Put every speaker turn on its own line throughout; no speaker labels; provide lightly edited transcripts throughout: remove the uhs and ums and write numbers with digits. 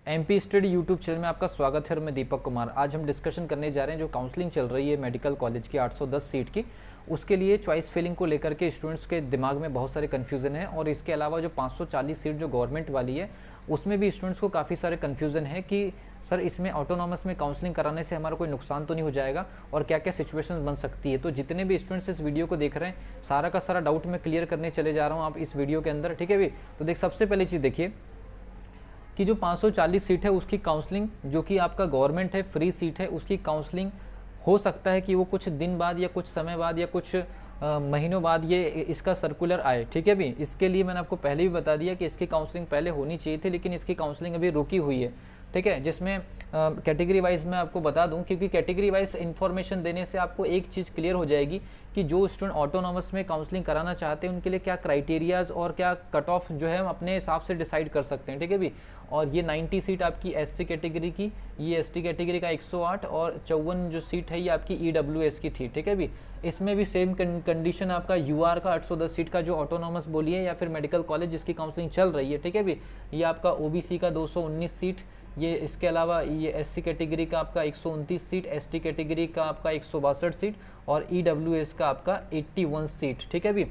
MP study YouTube channel में आपका स्वागत है और मैं दीपक कुमार। आज हम डिस्कशन करने जा रहे हैं जो काउंसलिंग चल रही है मेडिकल कॉलेज की 810 सीट की, उसके लिए चॉइस फिलिंग को लेकर के स्टूडेंट्स के दिमाग में बहुत सारे कन्फ्यूज़न है। और इसके अलावा जो 540 सीट जो गवर्नमेंट वाली है उसमें भी स्टूडेंट्स को काफ़ी सारे कन्फ्यूज़न है कि सर इसमें ऑटोनॉमस में काउंसलिंग कराने से हमारा कोई नुकसान तो नहीं हो जाएगा और क्या क्या सिचुएशन बन सकती है। तो जितने भी स्टूडेंट्स इस वीडियो को देख रहे हैं सारा का सारा डाउट मैं क्लियर करने चले जा रहा हूँ आप इस वीडियो के अंदर, ठीक है भी। तो देख, सबसे पहली चीज़ देखिए कि जो 540 सीट है उसकी काउंसलिंग जो कि आपका गवर्नमेंट है फ्री सीट है, उसकी काउंसलिंग हो सकता है कि वो कुछ दिन बाद या कुछ समय बाद या कुछ महीनों बाद ये इसका सर्कुलर आए, ठीक है भी। इसके लिए मैंने आपको पहले भी बता दिया कि इसकी काउंसलिंग पहले होनी चाहिए थी, लेकिन इसकी काउंसलिंग अभी रुकी हुई है, ठीक है। जिसमें कैटेगरी वाइज मैं आपको बता दूं, क्योंकि कैटेगरी वाइज इन्फॉर्मेशन देने से आपको एक चीज़ क्लियर हो जाएगी कि जो स्टूडेंट ऑटोनॉमस में काउंसलिंग कराना चाहते हैं उनके लिए क्या क्राइटेरियाज और क्या कट ऑफ जो है हम अपने हिसाब से डिसाइड कर सकते हैं, ठीक है भी। और ये 90 सीट आपकी एससी कैटेगरी की, ये एसटी कैटेगरी का 108 और 54 जो सीट है ये आपकी ईडब्ल्यूएस की थी, ठीक है भी। इसमें भी सेम कंडीशन आपका यूआर का 810 सीट का जो ऑटोनॉमस बोलिए या फिर मेडिकल कॉलेज जिसकी काउंसलिंग चल रही है, ठीक है भी। ये आपका ओबीसी का 219 सीट, ये इसके अलावा ये एससी कैटेगरी का आपका 129 सीट, एसटी कैटेगरी का आपका 162 सीट और ईडब्ल्यूएस का आपका 81 सीट, ठीक है भी।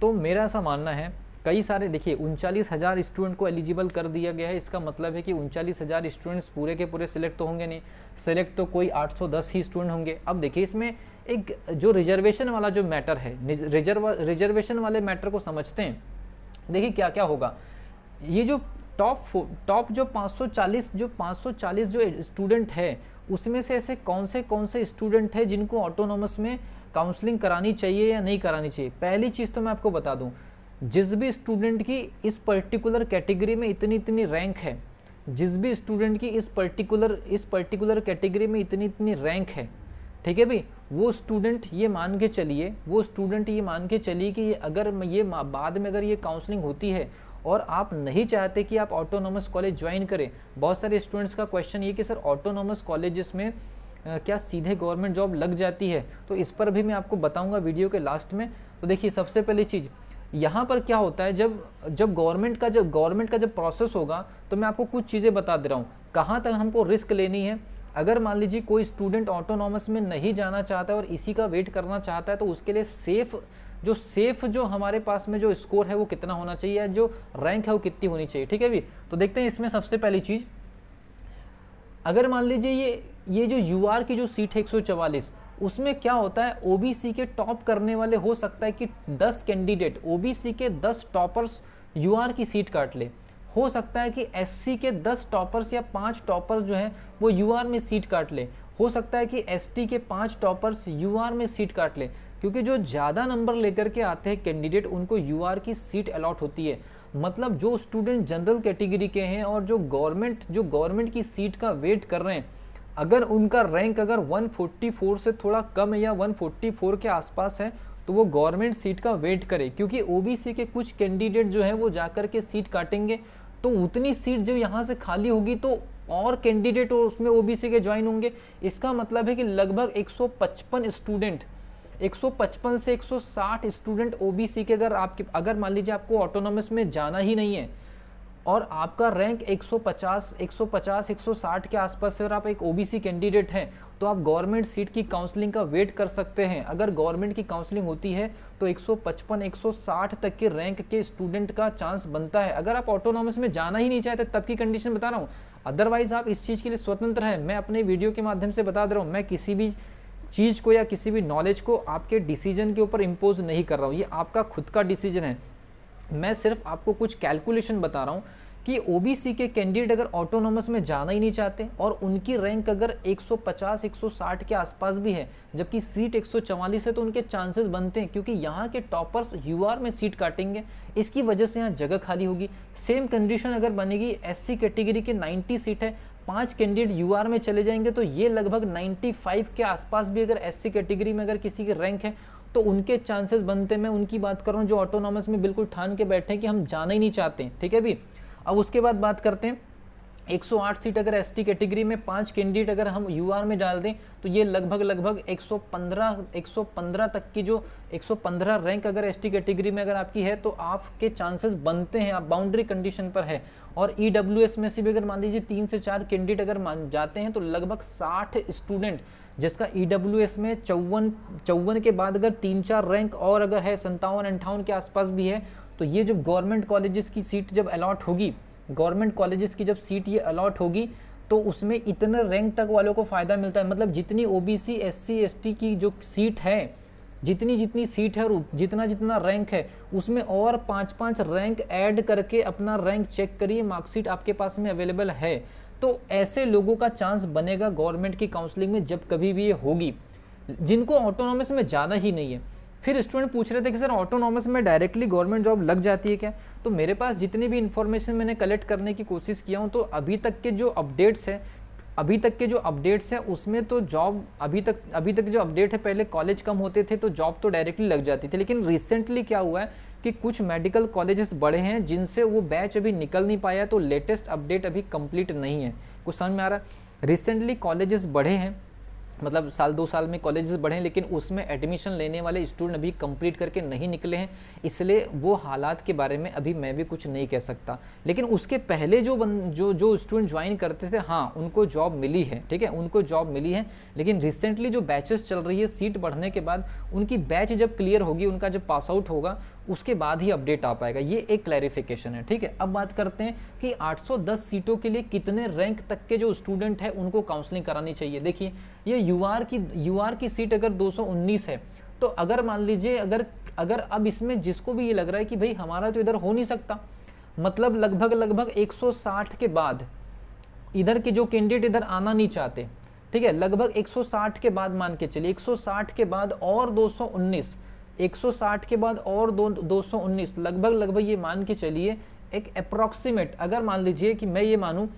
तो मेरा ऐसा मानना है, कई सारे देखिए 39,000 स्टूडेंट को एलिजिबल कर दिया गया है। इसका मतलब है कि 39,000 स्टूडेंट्स पूरे के पूरे सिलेक्ट तो होंगे नहीं, सिलेक्ट तो कोई 810 ही स्टूडेंट होंगे। अब देखिए इसमें एक जो रिजर्वेशन वाला जो मैटर है, रिजर्वेशन वाले मैटर को समझते हैं। देखिए क्या क्या होगा, ये जो टॉप जो 540 जो स्टूडेंट है उसमें से ऐसे कौन से स्टूडेंट है जिनको ऑटोनॉमस में काउंसलिंग करानी चाहिए या नहीं करानी चाहिए। पहली चीज़ तो मैं आपको बता दूं, जिस भी स्टूडेंट की इस पर्टिकुलर कैटेगरी में इतनी रैंक है, जिस भी स्टूडेंट की इस पर्टिकुलर कैटेगरी में इतनी रैंक है, ठीक है भाई, वो स्टूडेंट ये मान के चलिए कि अगर ये बाद में अगर ये काउंसलिंग होती है और आप नहीं चाहते कि आप ऑटोनॉमस कॉलेज ज्वाइन करें। बहुत सारे स्टूडेंट्स का क्वेश्चन ये कि सर ऑटोनॉमस कॉलेजेस में क्या सीधे गवर्नमेंट जॉब लग जाती है, तो इस पर भी मैं आपको बताऊंगा वीडियो के लास्ट में। तो देखिए सबसे पहली चीज़ यहाँ पर क्या होता है, जब गवर्नमेंट का जब प्रोसेस होगा तो मैं आपको कुछ चीज़ें बता दे रहा हूँ कहाँ तक हमको रिस्क लेनी है। अगर मान लीजिए कोई स्टूडेंट ऑटोनॉमस में नहीं जाना चाहता है और इसी का वेट करना चाहता है तो उसके लिए सेफ जो हमारे पास में जो स्कोर है वो कितना होना चाहिए या जो रैंक है वो कितनी होनी चाहिए, ठीक है भी। तो देखते हैं इसमें सबसे पहली चीज़, अगर मान लीजिए ये जो यूआर की जो सीट है 144, उसमें क्या होता है, ओबीसी के टॉप करने वाले हो सकता है कि 10 कैंडिडेट ओबीसी के 10 टॉपर्स यूआर की सीट काट ले। हो सकता है कि एससी के 10 टॉपर्स या 5 टॉपर्स जो हैं वो यूआर में सीट काट ले। हो सकता है कि एसटी के 5 टॉपर्स यूआर में सीट काट ले, क्योंकि जो ज़्यादा नंबर लेकर के आते हैं कैंडिडेट उनको यूआर की सीट अलॉट होती है। मतलब जो स्टूडेंट जनरल कैटेगरी के हैं और जो गवर्नमेंट की सीट का वेट कर रहे हैं, अगर उनका रैंक अगर 144 से थोड़ा कम है या 144 के आसपास है तो वो गवर्नमेंट सीट का वेट करे, क्योंकि ओबीसी के कुछ कैंडिडेट जो है वो जाकर के सीट काटेंगे तो उतनी सीट जो यहाँ से खाली होगी तो और कैंडिडेट और उसमें ओबीसी के ज्वाइन होंगे। इसका मतलब है कि लगभग 155 से 160 स्टूडेंट ओबीसी के अगर मान लीजिए आपको ऑटोनॉमस में जाना ही नहीं है और आपका रैंक 150, 160 के आसपास है और आप एक ओबीसी कैंडिडेट हैं तो आप गवर्नमेंट सीट की काउंसलिंग का वेट कर सकते हैं। अगर गवर्नमेंट की काउंसलिंग होती है तो 155, 160 तक के रैंक के स्टूडेंट का चांस बनता है। अगर आप ऑटोनॉमस में जाना ही नहीं चाहते तब की कंडीशन बता रहा हूँ, अदरवाइज आप इस चीज़ के लिए स्वतंत्र हैं। मैं अपने वीडियो के माध्यम से बता दे रहा हूँ, मैं किसी भी चीज़ को या किसी भी नॉलेज को आपके डिसीजन के ऊपर इम्पोज नहीं कर रहा हूँ, ये आपका खुद का डिसीजन है। मैं सिर्फ आपको कुछ कैलकुलेशन बता रहा हूँ कि ओबीसी के कैंडिडेट अगर ऑटोनॉमस में जाना ही नहीं चाहते और उनकी रैंक अगर 150, 160 के आसपास भी है जबकि सीट 144 है तो उनके चांसेस बनते हैं, क्योंकि यहाँ के टॉपर्स यूआर में सीट काटेंगे, इसकी वजह से यहाँ जगह खाली होगी। सेम कंडीशन अगर बनेगी एससी कैटेगरी के 90 सीट है, 5 कैंडिडेट यूआर में चले जाएंगे तो ये लगभग 95 के आसपास भी अगर एससी कैटेगरी में अगर किसी की रैंक है तो उनके चांसेस बनते हैं। मैं उनकी बात कर रहा हूँ जो ऑटोनॉमस में बिल्कुल ठान के बैठे हैं कि हम जाना ही नहीं चाहते हैं, ठीक है भी। अब उसके बाद बात करते हैं 108 सीट अगर एसटी कैटेगरी में 5 कैंडिडेट अगर हम यूआर में डाल दें तो ये लगभग 115 तक की जो 115 रैंक अगर एसटी कैटेगरी में अगर आपकी है तो आपके चांसेस बनते हैं, आप बाउंड्री कंडीशन पर है। और ईडब्ल्यूएस में से भी अगर मान लीजिए 3 से 4 कैंडिडेट अगर मान जाते हैं तो लगभग 60 स्टूडेंट, जिसका ईडब्ल्यूएस में 54 के बाद अगर 3-4 रैंक और अगर है 57-58 के आसपास भी है, तो ये जो गवर्नमेंट कॉलेजेस की सीट जब अलॉट होगी, गवर्नमेंट कॉलेजेस की जब सीट ये अलॉट होगी तो उसमें इतने रैंक तक वालों को फ़ायदा मिलता है। मतलब जितनी ओबीसी एससी एसटी की जो सीट है, जितनी सीट है और जितना रैंक है, उसमें और 5-5 रैंक ऐड करके अपना रैंक चेक करिए, मार्कशीट आपके पास में अवेलेबल है। तो ऐसे लोगों का चांस बनेगा गवर्नमेंट की काउंसलिंग में जब कभी भी ये होगी, जिनको ऑटोनॉमस में जाना ही नहीं है। फिर स्टूडेंट पूछ रहे थे कि सर ऑटोनॉमस में डायरेक्टली गवर्नमेंट जॉब लग जाती है क्या? तो मेरे पास जितनी भी इन्फॉर्मेशन मैंने कलेक्ट करने की कोशिश किया हूँ, तो अभी तक के जो अपडेट्स हैं उसमें तो जॉब अभी तक जो अपडेट है, पहले कॉलेज कम होते थे तो जॉब तो डायरेक्टली लग जाती थी। लेकिन रिसेंटली क्या हुआ है कि कुछ मेडिकल कॉलेजेस बड़े हैं जिनसे वो बैच अभी निकल नहीं पाया, तो लेटेस्ट अपडेट अभी कंप्लीट नहीं है। कुछ समझ में आ रहा है? रिसेंटली कॉलेजेस बढ़े हैं, मतलब साल 2 साल में कॉलेजेस बढ़े हैं, लेकिन उसमें एडमिशन लेने वाले स्टूडेंट अभी कंप्लीट करके नहीं निकले हैं, इसलिए वो हालात के बारे में अभी मैं भी कुछ नहीं कह सकता। लेकिन उसके पहले जो स्टूडेंट ज्वाइन करते थे, हाँ उनको जॉब मिली है, ठीक है, उनको जॉब मिली है। लेकिन रिसेंटली जो बैचेस चल रही है, सीट बढ़ने के बाद उनकी बैच जब क्लियर होगी, उनका जब पास आउट होगा, उसके बाद ही अपडेट आ पाएगा। ये एक क्लैरिफिकेशन है, ठीक है। अब बात करते हैं कि 810 सीटों के लिए कितने रैंक तक के जो स्टूडेंट है उनको काउंसलिंग करानी चाहिए। देखिए, ये यूआर की सीट अगर 219 है, तो अगर मान लीजिए अगर अब इसमें जिसको भी ये लग रहा है कि भाई हमारा तो इधर हो नहीं सकता, मतलब लगभग 160 के बाद इधर के जो कैंडिडेट इधर आना नहीं चाहते, ठीक है, लगभग 160 के बाद मान के चलिए, 160 के बाद और 219, 160 के बाद और 219, लगभग ये मान के चलिए एक अप्रॉक्सीमेट, अगर मान लीजिए कि मैं ये मानूं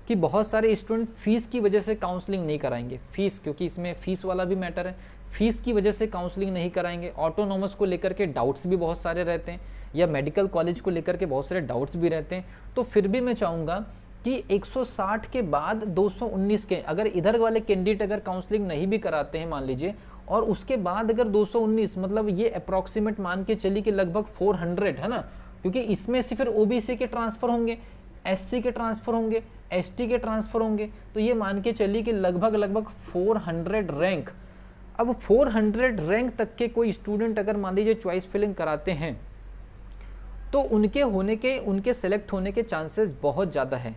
कि बहुत सारे स्टूडेंट फीस की वजह से काउंसलिंग नहीं कराएंगे, फीस, क्योंकि इसमें फीस वाला भी मैटर है, फीस की वजह से काउंसलिंग नहीं कराएंगे, ऑटोनॉमस को लेकर के डाउट्स भी बहुत सारे रहते हैं, या मेडिकल कॉलेज को लेकर के बहुत सारे डाउट्स भी रहते हैं, तो फिर भी मैं चाहूँगा कि 160 के बाद 219 के अगर इधर वाले कैंडिडेट अगर काउंसलिंग नहीं भी कराते हैं मान लीजिए, और उसके बाद अगर 219, मतलब ये अप्रॉक्सीमेट मान के चलिए कि लगभग 400 है ना, क्योंकि इसमें से फिर ओबीसी के ट्रांसफर होंगे, एससी के ट्रांसफर होंगे, एसटी के ट्रांसफर होंगे, तो ये मान के चलिए कि लगभग 400 रैंक। अब 400 रैंक तक के कोई स्टूडेंट अगर मान लीजिए चॉइस फिलिंग कराते हैं, तो उनके सेलेक्ट होने के चांसेस बहुत ज़्यादा है।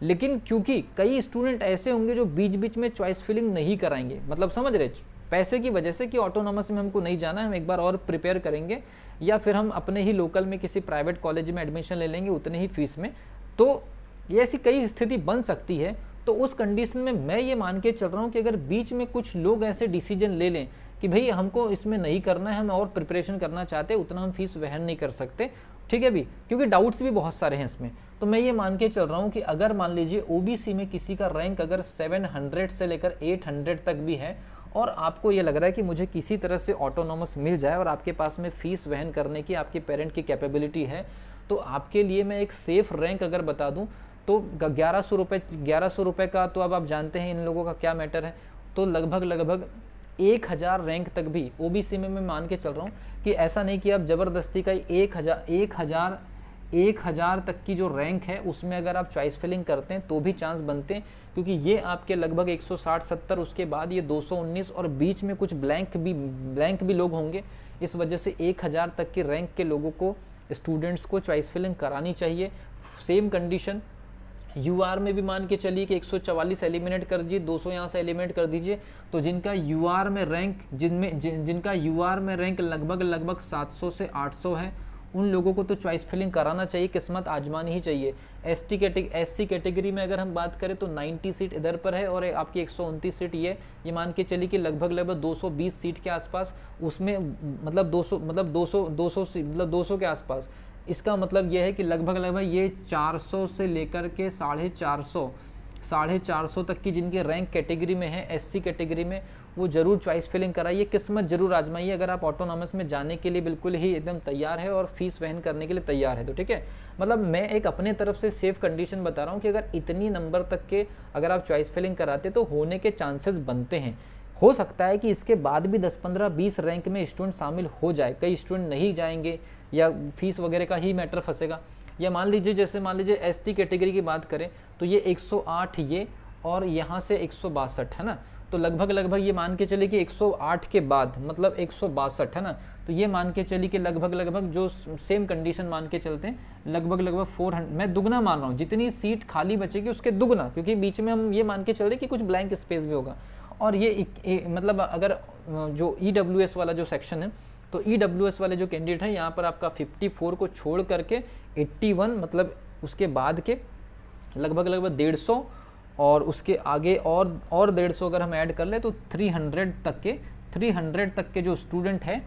लेकिन क्योंकि कई स्टूडेंट ऐसे होंगे जो बीच में चॉइस फिलिंग नहीं कराएंगे, मतलब समझ रहे, पैसे की वजह से कि ऑटोनॉमस में हमको नहीं जाना है, हम एक बार और प्रिपेयर करेंगे, या फिर हम अपने ही लोकल में किसी प्राइवेट कॉलेज में एडमिशन ले लेंगे उतने ही फीस में, तो ये ऐसी कई स्थिति बन सकती है। तो उस कंडीशन में मैं ये मान के चल रहा हूँ कि अगर बीच में कुछ लोग ऐसे डिसीजन ले लें कि भाई हमको इसमें नहीं करना है, हम और प्रिपरेशन करना चाहते हैं, उतना हम फीस वहन नहीं कर सकते, ठीक है भी, क्योंकि डाउट्स भी बहुत सारे हैं इसमें, तो मैं ये मान के चल रहा हूँ कि अगर मान लीजिए ओबीसी में किसी का रैंक अगर 700 से लेकर 800 तक भी है, और आपको ये लग रहा है कि मुझे किसी तरह से ऑटोनॉमस मिल जाए और आपके पास में फ़ीस वहन करने की आपके पेरेंट की कैपेबिलिटी है, तो आपके लिए मैं एक सेफ़ रैंक अगर बता दूं तो 1100 रुपये का, तो अब आप जानते हैं इन लोगों का क्या मैटर है, तो लगभग 1000 रैंक तक भी ओबीसी में मैं मान के चल रहा हूँ कि ऐसा नहीं कि आप ज़बरदस्ती का 1000 तक की जो रैंक है उसमें अगर आप चॉइस फिलिंग करते हैं तो भी चांस बनते हैं, क्योंकि ये आपके लगभग 160-70, उसके बाद ये 219 और बीच में कुछ ब्लैंक भी लोग होंगे। इस वजह से 1000 तक की रैंक के लोगों को, स्टूडेंट्स को चॉइस फिलिंग करानी चाहिए। सेम कंडीशन यूआर में भी मान के चलिए कि 144 एलिमिनेट कर दीजिए, 200 यहाँ से एलिमिनेट कर दीजिए, तो जिनका यूआर में रैंक जिनका यूआर में रैंक लगभग 700 से 800 है, उन लोगों को तो चॉइस फिलिंग कराना चाहिए, किस्मत आजमानी ही चाहिए। एससी कैटेगरी में अगर हम बात करें तो 90 सीट इधर पर है और आपकी 129 सीट ये मान के चलिए कि लगभग 220 सीट के आसपास, उसमें मतलब 200 के आसपास। इसका मतलब यह है कि लगभग ये 400 से लेकर के 450 450 तक की जिनके रैंक कैटेगरी में है, SC कैटेगरी में, वो जरूर चॉइस फिलिंग कराइए, किस्मत जरूर आजमाइए अगर आप ऑटोनॉमस में जाने के लिए बिल्कुल ही एकदम तैयार है और फीस वहन करने के लिए तैयार है तो ठीक है। मतलब मैं एक अपने तरफ से सेफ कंडीशन बता रहा हूँ कि अगर इतनी नंबर तक के अगर आप चॉइस फिलिंग कराते तो होने के चांसेस बनते हैं। हो सकता है कि इसके बाद भी 10, 15, 20 रैंक में स्टूडेंट शामिल हो जाए, कई स्टूडेंट नहीं जाएंगे या फीस वगैरह का ही मैटर फंसेगा। या मान लीजिए जैसे मान लीजिए ST कैटेगरी की बात करें तो ये 108 ये और यहाँ से 162 है ना, तो लगभग ये मान के चले कि 108 के बाद मतलब 162 है ना, तो ये मान के चली कि लगभग जो सेम कंडीशन मान के चलते हैं लगभग 400, मैं दुगना मान रहा हूँ, जितनी सीट खाली बचेगी उसके दुगना, क्योंकि बीच में हम ये मान के चल रहे कि कुछ ब्लैंक स्पेस भी होगा। और ये मतलब अगर जो EWS वाला जो सेक्शन है तो EWS वाले जो कैंडिडेट हैं यहाँ पर आपका 54 को छोड़ करके 81 मतलब उसके बाद के लगभग 150 और उसके आगे और 150 अगर हम ऐड कर ले तो 300 तक के जो स्टूडेंट है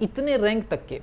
इतने रैंक तक के,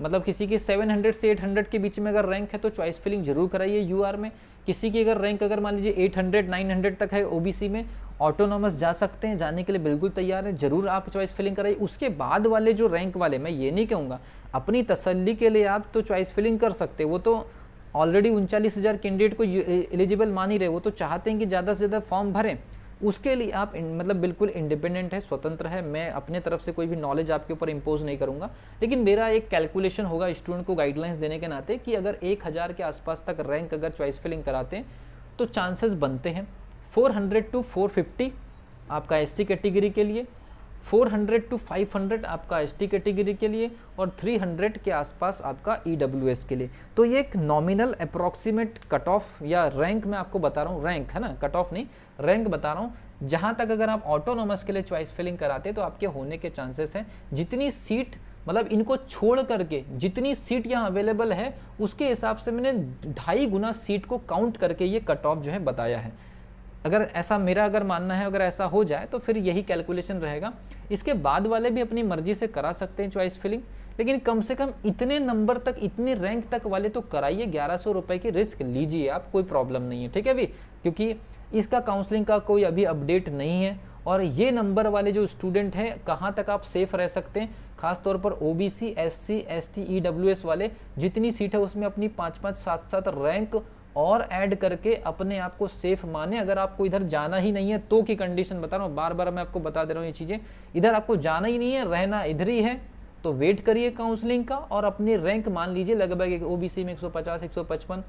मतलब किसी की 700 से 800 के बीच में अगर रैंक है तो चॉइस फिलिंग जरूर कराइए UR में। किसी की अगर रैंक अगर मान लीजिए 800 900 तक है OBC में, ऑटोनॉमस जा सकते हैं, जाने के लिए बिल्कुल तैयार है, जरूर आप चॉइस फिलिंग कराइए। उसके बाद वाले जो रैंक वाले, मैं ये नहीं कहूँगा, अपनी तसल्ली के लिए आप तो चॉइस फिलिंग कर सकते हैं, वो तो ऑलरेडी 39,000 कैंडिडेट को एलिजिबल मान ही रहे, वो तो चाहते हैं कि ज़्यादा से ज़्यादा फॉर्म भरें, उसके लिए आप मतलब बिल्कुल इंडिपेंडेंट है, स्वतंत्र है। मैं अपने तरफ से कोई भी नॉलेज आपके ऊपर इम्पोज नहीं करूंगा, लेकिन मेरा एक कैलकुलेशन होगा स्टूडेंट को गाइडलाइंस देने के नाते कि अगर 1000 के आसपास तक रैंक अगर चॉइस फिलिंग कराते हैं तो चांसेस बनते हैं 400 to 450 आपका SC कैटेगरी के लिए, 400 to 500 आपका ST कैटेगरी के लिए और 300 के आसपास आपका EWS के लिए। तो ये एक नॉमिनल अप्रॉक्सीमेट कट ऑफ या रैंक मैं आपको बता रहा हूँ, रैंक है ना, कट ऑफ नहीं, रैंक बता रहा हूँ, जहाँ तक अगर आप ऑटोनॉमस के लिए चॉइस फिलिंग कराते तो आपके होने के चांसेस हैं। जितनी सीट मतलब इनको छोड़ करके जितनी सीट यहाँ अवेलेबल है उसके हिसाब से मैंने 2.5 गुना सीट को काउंट करके ये कट ऑफ जो है बताया है। अगर ऐसा मेरा अगर मानना है, अगर ऐसा हो जाए तो फिर यही कैलकुलेशन रहेगा। इसके बाद वाले भी अपनी मर्जी से करा सकते हैं चॉइस फिलिंग, लेकिन कम से कम इतने नंबर तक, इतने रैंक तक वाले तो कराइए, 1100 रुपये की रिस्क लीजिए आप, कोई प्रॉब्लम नहीं है, ठीक है भी, क्योंकि इसका काउंसलिंग का कोई अभी अपडेट नहीं है। और ये नंबर वाले जो स्टूडेंट हैं कहाँ तक आप सेफ रह सकते हैं, खासतौर पर OBC SC ST EWS वाले, जितनी सीट है उसमें अपनी 5-5 7-7 रैंक और ऐड करके अपने आप को सेफ माने। अगर आपको इधर जाना ही नहीं है तो की कंडीशन बता रहा हूँ, बार बार मैं आपको बता दे रहा हूँ ये चीज़ें, इधर आपको जाना ही नहीं है, रहना इधर ही है, तो वेट करिए काउंसलिंग का और अपनी रैंक मान लीजिए। लगभग OBC में 150 155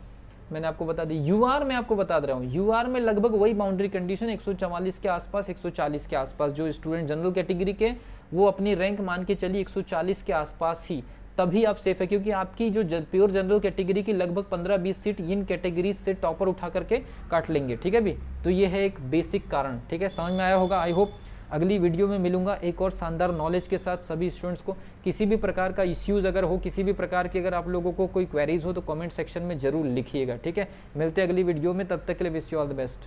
मैंने आपको बता दी, UR में आपको बता दे रहा हूँ, UR में लगभग वही बाउंड्री कंडीशन 144 के आसपास 140 के आसपास। जो स्टूडेंट जनरल कैटेगरी के वो अपनी रैंक मान के चलिए 140 के आसपास ही, तभी आप सेफ है, क्योंकि आपकी जो प्योर जनरल कैटेगरी की लगभग 15-20 सीट इन कैटेगरीज से टॉपर उठा करके काट लेंगे, ठीक है भी। तो ये है एक बेसिक कारण, ठीक है, समझ में आया होगा आई होप। अगली वीडियो में मिलूंगा एक और शानदार नॉलेज के साथ सभी स्टूडेंट्स को। किसी भी प्रकार का इश्यूज़ अगर हो, किसी भी प्रकार की अगर आप लोगों को कोई क्वेरीज हो तो कमेंट सेक्शन में जरूर लिखिएगा, ठीक है। मिलते हैं अगली वीडियो में, तब तक के लिए wish you all the best.